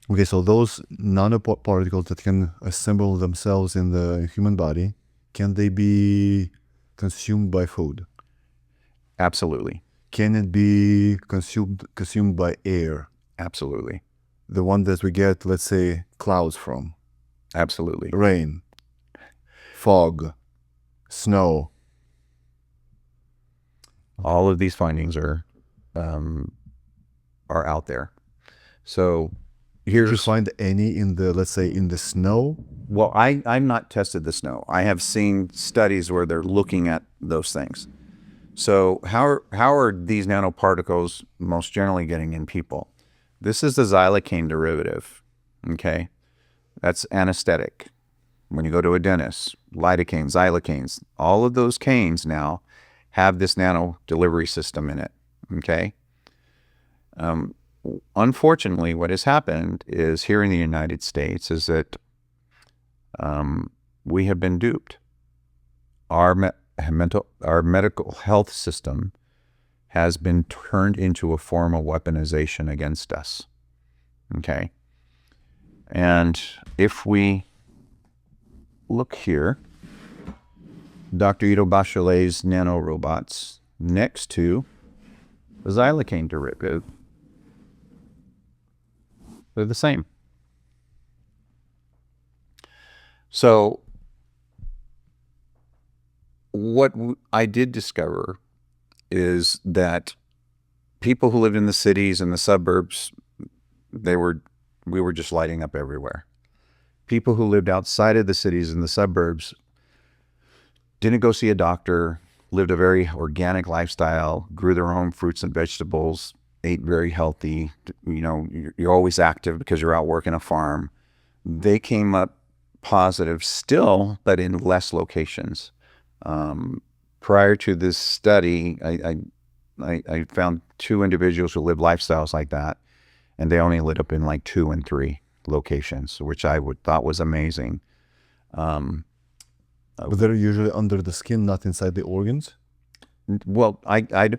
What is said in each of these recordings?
Okay, so those nanoparticles that can assemble themselves in the human body, can they be consumed by food? Absolutely. Can it be consumed by air? Absolutely. The one that we get, let's say, clouds from? Absolutely. Rain, fog, snow. All of these findings are out there. So Did you here's, find any in the, let's say, in the snow? well, I've not tested the snow. I have seen studies where they're looking at those things. So how are these nanoparticles most generally getting in people? This is the xylocaine derivative, okay? That's anesthetic. When you go to a dentist, lidocaine, xylocaines, all of those canes now have this nano delivery system in it, okay? Unfortunately, what has happened is here in the United States is that we have been duped. Our medical health system has been turned into a form of weaponization against us. Okay. And if we look here, Dr. Ido Bachelet's nanorobots next to the xylocaine derivative, they're the same. So what I did discover is that people who lived in the cities and the suburbs, we were just lighting up everywhere. People who lived outside of the cities and the suburbs didn't go see a doctor, lived a very organic lifestyle, grew their own fruits and vegetables, ate very healthy. You know, you're always active because you're out working a farm. They came up positive still, but in less locations. Prior to this study, I found 2 individuals who lived lifestyles like that, and they only lit up in like 2 and 3 locations, which I thought was amazing. But they're usually under the skin, not inside the organs? Well, I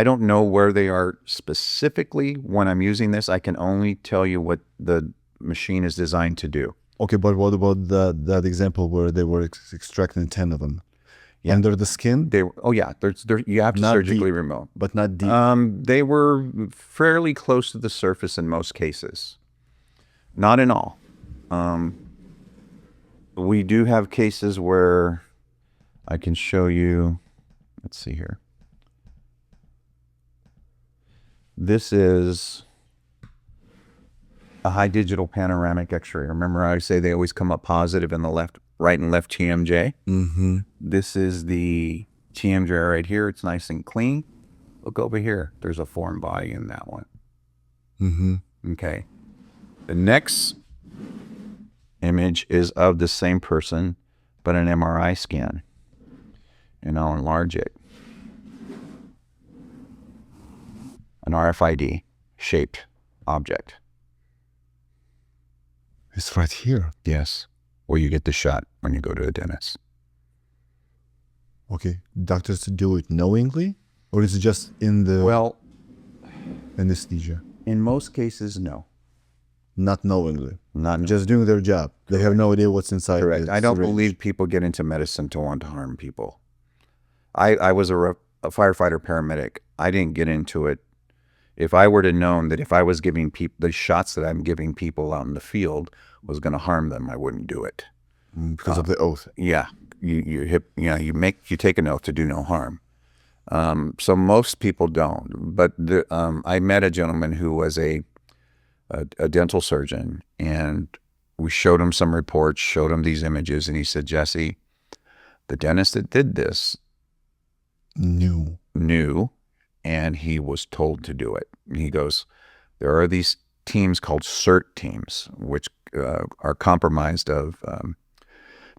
don't know where they are specifically when I'm using this. I can only tell you what the machine is designed to do. Okay, but what about that example where they were extracting 10 of them? Yeah. Under the skin, You have to Not surgically deep. remove. but not deep. They were fairly close to the surface in most cases. Not in all. We do have cases where I can show you. Let's see here. This is a high digital panoramic X-ray. Remember, I say they always come up positive in the right and left TMJ. Mm-hmm. This is the TMJ right here. It's nice and clean. Look over here. There's a foreign body in that one. Mm-hmm. Okay. The next image is of the same person, but an MRI scan. And I'll enlarge it. An RFID shaped object. It's right here. Yes. Where you get the shot when you go to a dentist. Okay. Doctors do it knowingly, or is it just in the Well, anesthesia? in most cases, no. Not knowingly. Not Just doing their job. They have no idea what's inside. correct. the I don't syringe. believe people get into medicine to want to harm people. I was a firefighter paramedic. I didn't get into it. If I were to known that if I was giving people the shots that I'm giving people out in the field was going to harm them, I wouldn't do it. Because of the oath. Yeah, you take an oath to do no harm. So most people don't. But I met a gentleman who was a dental surgeon, and we showed him some reports, showed him these images, and he said, Jesse, the dentist that did this knew, and he was told to do it. He goes, there are these teams called CERT teams, which are comprised of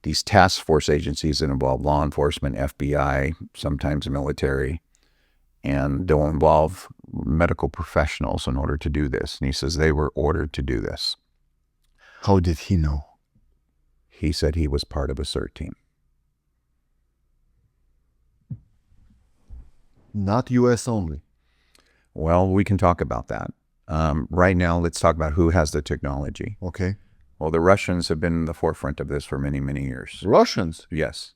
these task force agencies that involve law enforcement, FBI, sometimes military, and they'll involve medical professionals in order to do this. And he says they were ordered to do this. How did he know? He said he was part of a CERT team. Not U.S. only. Well, we can talk about that. Right now, let's talk about who has the technology. Okay. Well, the Russians have been in the forefront of this for many, many years. Russians. Yes.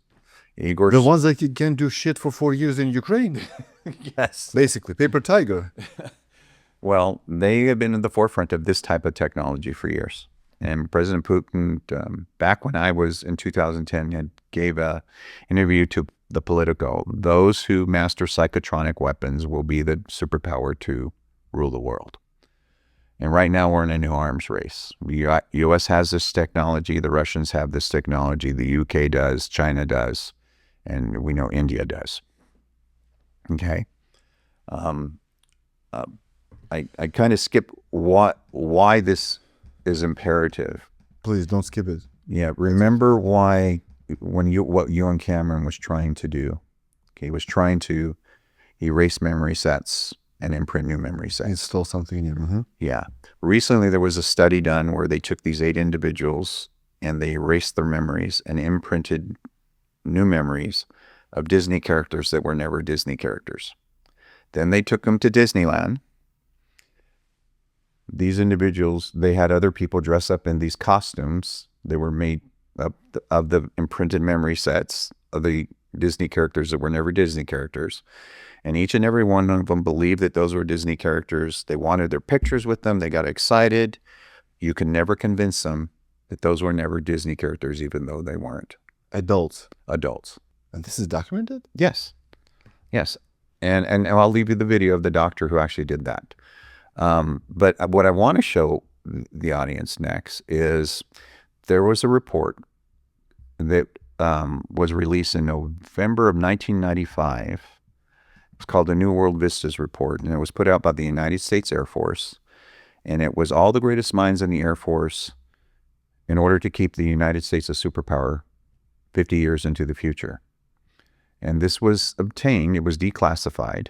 Igor. The ones that can do shit for 4 years in Ukraine. Yes. Basically, paper tiger. Well, they have been in the forefront of this type of technology for years. And President Putin, back when I was in 2010, gave a interview to the Politico. Those who master psychotronic weapons will be the superpower to rule the world. And right now we're in a new arms race. The U.S. has this technology. The Russians have this technology. The U.K. does. China does. And we know India does. Okay. I kind of skip why this is imperative. Please don't skip it. Yeah. Remember what Ewan Cameron was trying to do. Okay. He was trying to erase memory sets and imprint new memory sets. Install something in you. Mm-hmm. Yeah. Recently, there was a study done where they took these 8 individuals and they erased their memories and imprinted new memories of Disney characters that were never Disney characters. Then they took them to Disneyland. These individuals, they had other people dress up in these costumes that were made of the imprinted memory sets of the Disney characters that were never Disney characters. And each and every one of them believed that those were Disney characters. They wanted their pictures with them. They got excited. You can never convince them that those were never Disney characters, even though they weren't. Adults. Adults. And this is documented? Yes. Yes. And I'll leave you the video of the doctor who actually did that. But what I want to show the audience next is there was a report that was released in November of 1995. It's called the New World Vistas report, and it was put out by the United States Air Force. And it was all the greatest minds in the Air Force in order to keep the United States a superpower 50 years into the future. And this was obtained, it was declassified